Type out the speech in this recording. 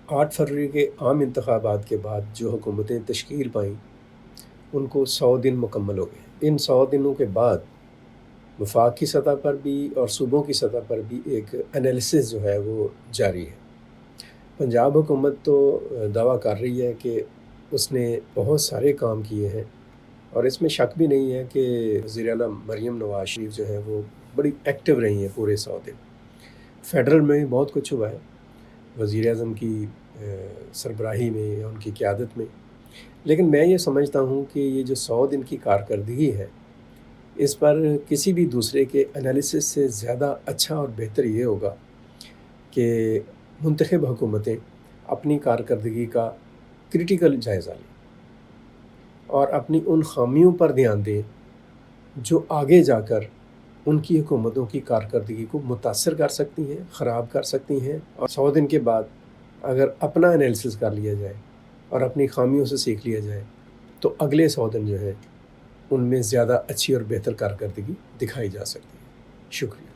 8 फरवरी के आम इंतखाबात के बाद जो हुकूमतें तश्कील पाईं उनको 100 दिन मुकम्मल हो गए। इन 100 दिनों के बाद वफाक की सतह पर भी और सूबों की सतह पर भी एक एनालिसिस जो है वो जारी है। पंजाब हुकूमत तो दावा कर रही है कि उसने बहुत सारे काम किए हैं और इसमें शक भी नहीं है कि वज़ीर आला मरीम नवाज़ शरीफ जो है वो बड़ी एक्टिव रही हैं पूरे 100 दिन। फेडरल में भी बहुत कुछ हुआ है वज़ीर आज़म की सरबराही में या उनकी क़यादत में। लेकिन मैं ये समझता हूँ कि ये जो 100 दिन की कारकर्दगी है इस पर किसी भी दूसरे के एनालिसिस से ज़्यादा अच्छा और बेहतर ये होगा कि मुंतखब हुकूमतें अपनी कारकर्दगी का क्रिटिकल जायज़ा लें और अपनी उन ख़ामियों पर ध्यान दें जो आगे जाकर उनकी हुकूमतों की कारकर्दगी को मुतासर कर सकती हैं, ख़राब कर सकती हैं। और 100 दिन के बाद अगर अपना एनालिसिस कर लिया जाए और अपनी ख़ामियों से सीख लिया जाए तो अगले 100 दिन जो है उनमें ज़्यादा अच्छी और बेहतर कारकर्दगी दिखाई जा सकती है। शुक्रिया।